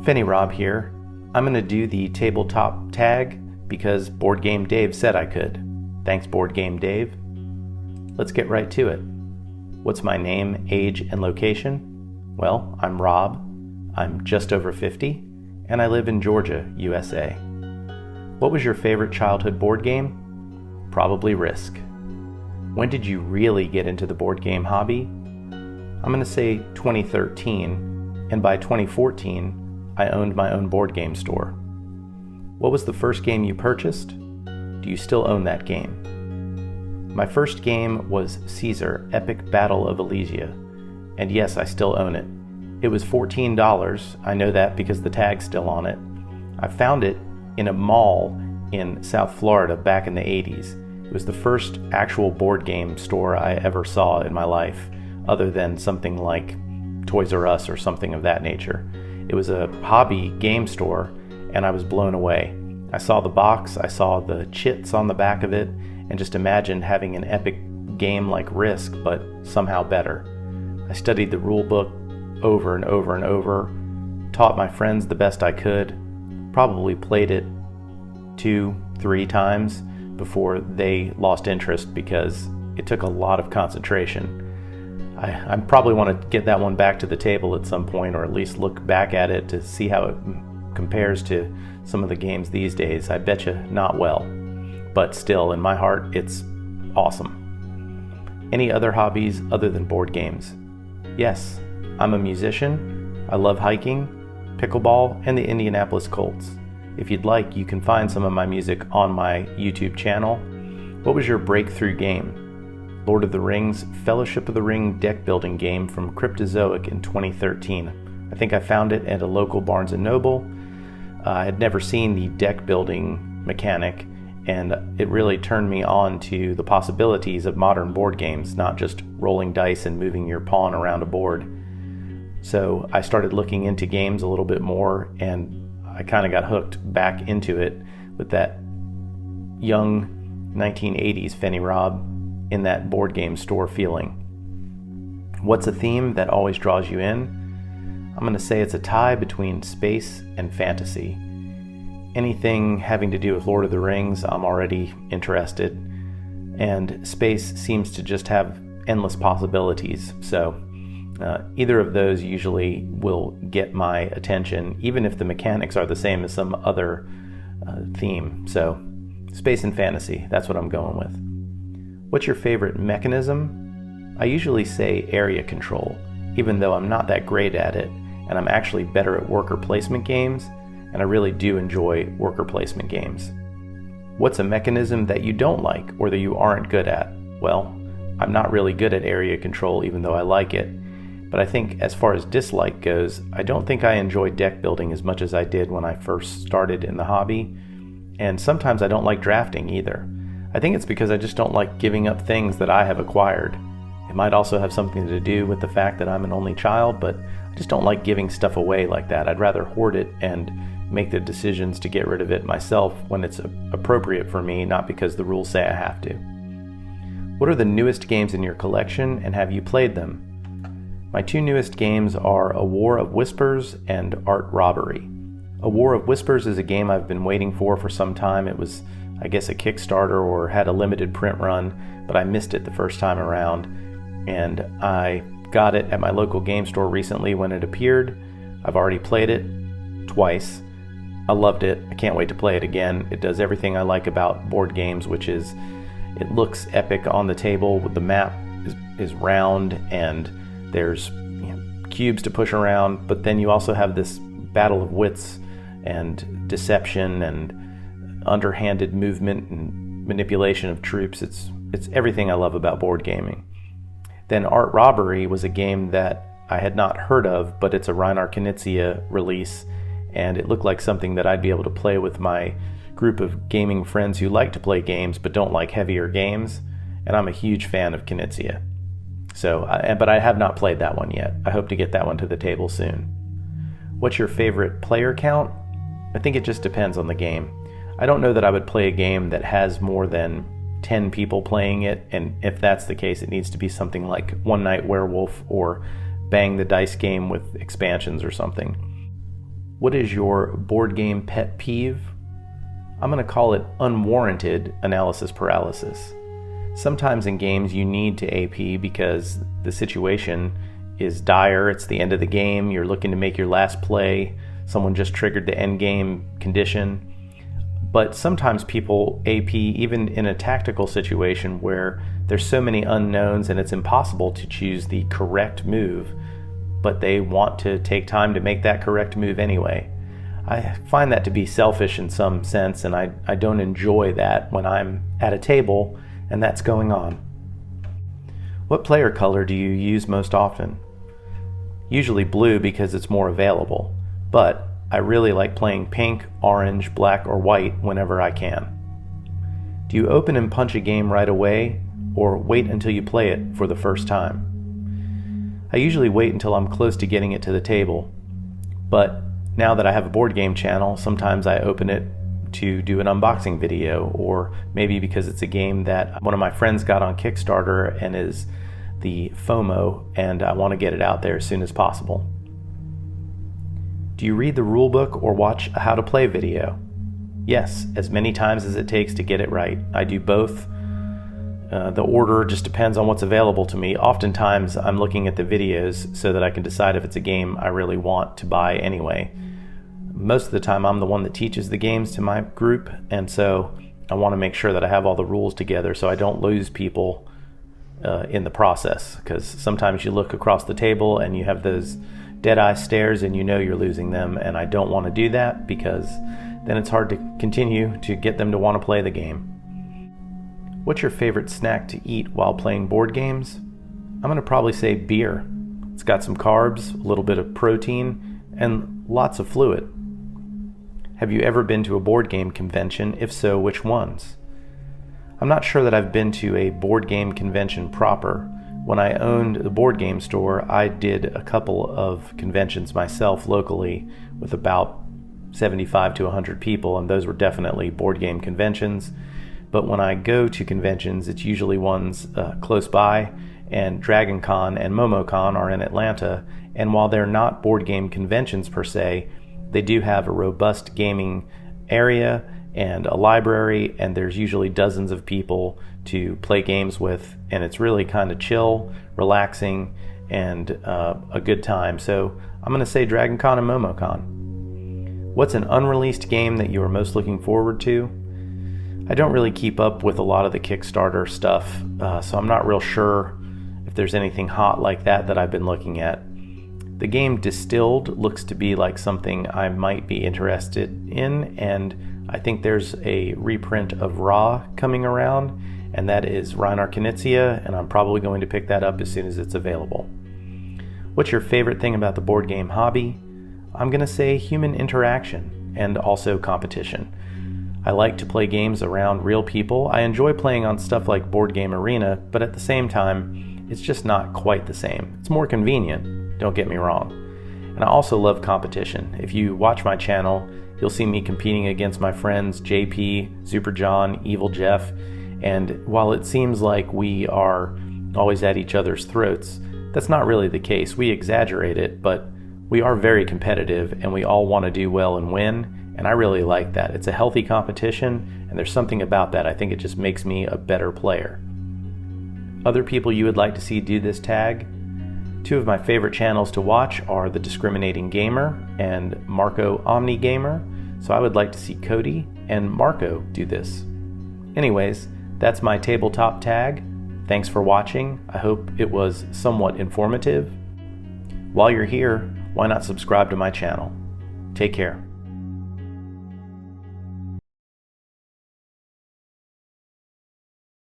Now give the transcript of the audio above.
Fenirob here. I'm going to do the tabletop tag because Board Game Dave said I could. Thanks, Board Game Dave. Let's get right to it. What's my name, age, and location? Well, I'm Rob. I'm just over 50, and I live in Georgia, USA. What was your favorite childhood board game? Probably Risk. When did you really get into the board game hobby? I'm going to say 2013, and by 2014, I owned my own board game store. What was the first game you purchased? Do you still own that game? My first game was Caesar: Epic Battle of Elysia, and yes, I still own it. It was $14, I know that because the tag's still on it. I found it in a mall in South Florida back in the 80s. It was the first actual board game store I ever saw in my life, other than something like Toys R Us or something of that nature. It was a hobby game store, and I was blown away. I saw the box, I saw the chits on the back of it, and just imagined having an epic game like Risk, but somehow better. I studied the rule book over and over and over, taught my friends the best I could, probably played it 2-3 times before they lost interest because it took a lot of concentration. I probably want to get that one back to the table at some point, or at least look back at it to see how it compares to some of the games these days. I bet you not well, but still, in my heart, it's awesome. Any other hobbies other than board games? Yes, I'm a musician. I love hiking, pickleball, and the Indianapolis Colts. If you'd like, you can find some of my music on my YouTube channel. What was your breakthrough game? Lord of the Rings Fellowship of the Ring deck building game from Cryptozoic in 2013. I think I found it at a local Barnes & Noble. I had never seen the deck building mechanic, and it really turned me on to the possibilities of modern board games, not just rolling dice and moving your pawn around a board. So I started looking into games a little bit more, and I kind of got hooked back into it with that young 1980s Fenirob in that board game store feeling. What's a theme that always draws you in? I'm going to say it's a tie between space and fantasy. Anything having to do with Lord of the Rings, I'm already interested, and space seems to just have endless possibilities, so either of those usually will get my attention, even if the mechanics are the same as some other theme. So space and fantasy, that's what I'm going with. What's your favorite mechanism? I usually say area control, even though I'm not that great at it, and I'm actually better at worker placement games, and I really do enjoy worker placement games. What's a mechanism that you don't like or that you aren't good at? Well, I'm not really good at area control, even though I like it, but I think as far as dislike goes, I don't think I enjoy deck building as much as I did when I first started in the hobby, and sometimes I don't like drafting either. I think it's because I just don't like giving up things that I have acquired. It might also have something to do with the fact that I'm an only child, but I just don't like giving stuff away like that. I'd rather hoard it and make the decisions to get rid of it myself when it's appropriate for me, not because the rules say I have to. What are the newest games in your collection, and have you played them? My two newest games are A War of Whispers and Art Robbery. A War of Whispers is a game I've been waiting for some time. It was, I guess, a Kickstarter or had a limited print run, but I missed it the first time around, and I got it at my local game store recently when it appeared. I've already played it twice. I loved it. I can't wait to play it again. It does everything I like about board games, which is it looks epic on the table. The map is round, and there's cubes to push around, but then you also have this battle of wits and deception and underhanded movement and manipulation of troops. It's everything I love about board gaming. Then Art Robbery was a game that I had not heard of, but it's a Reinar Knizia release, and it looked like something that I'd be able to play with my group of gaming friends who like to play games but don't like heavier games, and I'm a huge fan of Knizia. But I have not played that one yet. I hope to get that one to the table soon. What's your favorite player count? I think it just depends on the game. I don't know that I would play a game that has more than 10 people playing it, and if that's the case, it needs to be something like One Night Werewolf or Bang the Dice game with expansions or something. What is your board game pet peeve? I'm going to call it unwarranted analysis paralysis. Sometimes in games you need to AP because the situation is dire, it's the end of the game, you're looking to make your last play, someone just triggered the end game condition. But sometimes people AP even in a tactical situation where there's so many unknowns and it's impossible to choose the correct move, but they want to take time to make that correct move anyway. I find that to be selfish in some sense, and I don't enjoy that when I'm at a table and that's going on. What player color do you use most often? Usually blue because it's more available, but I really like playing pink, orange, black, or white whenever I can. Do you open and punch a game right away, or wait until you play it for the first time? I usually wait until I'm close to getting it to the table, but now that I have a board game channel, sometimes I open it to do an unboxing video, or maybe because it's a game that one of my friends got on Kickstarter and is the FOMO, and I want to get it out there as soon as possible. Do you read the rulebook or watch a how to play video? Yes, as many times as it takes to get it right. I do both. The order just depends on what's available to me. Oftentimes I'm looking at the videos so that I can decide if it's a game I really want to buy anyway. Most of the time I'm the one that teaches the games to my group, and so I want to make sure that I have all the rules together so I don't lose people in the process, because sometimes you look across the table and you have those dead-eye stares and you know you're losing them, and I don't want to do that because then it's hard to continue to get them to want to play the game. What's your favorite snack to eat while playing board games? I'm going to probably say beer. It's got some carbs, a little bit of protein, and lots of fluid. Have you ever been to a board game convention? If so, which ones? I'm not sure that I've been to a board game convention proper. When I owned the board game store, I did a couple of conventions myself locally with about 75 to 100 people, and those were definitely board game conventions. But when I go to conventions, it's usually ones close by, and Dragon Con and MomoCon are in Atlanta, and while they're not board game conventions per se, they do have a robust gaming area and a library, and there's usually dozens of people to play games with, and it's really kind of chill, relaxing, and a good time. So I'm going to say Dragon Con and MomoCon. What's an unreleased game that you are most looking forward to? I don't really keep up with a lot of the Kickstarter stuff, so I'm not real sure if there's anything hot like that I've been looking at. The game Distilled looks to be like something I might be interested in, and I think there's a reprint of Ra coming around, and that is Reiner Knizia, and I'm probably going to pick that up as soon as it's available. What's your favorite thing about the board game hobby? I'm going to say human interaction and also competition. I like to play games around real people. I enjoy playing on stuff like Board Game Arena, but at the same time, it's just not quite the same. It's more convenient, don't get me wrong. And I also love competition. If you watch my channel, you'll see me competing against my friends JP, Super John, Evil Jeff, and while it seems like we are always at each other's throats, that's not really the case. We exaggerate it, but we are very competitive and we all want to do well and win, and I really like that. It's a healthy competition, and there's something about that. I think it just makes me a better player. Other people you would like to see do this tag? Two of my favorite channels to watch are The Discriminating Gamer and Marco Omni Gamer, so I would like to see Cody and Marco do this. Anyways, that's my tabletop tag. Thanks for watching. I hope it was somewhat informative. While you're here, why not subscribe to my channel? Take care.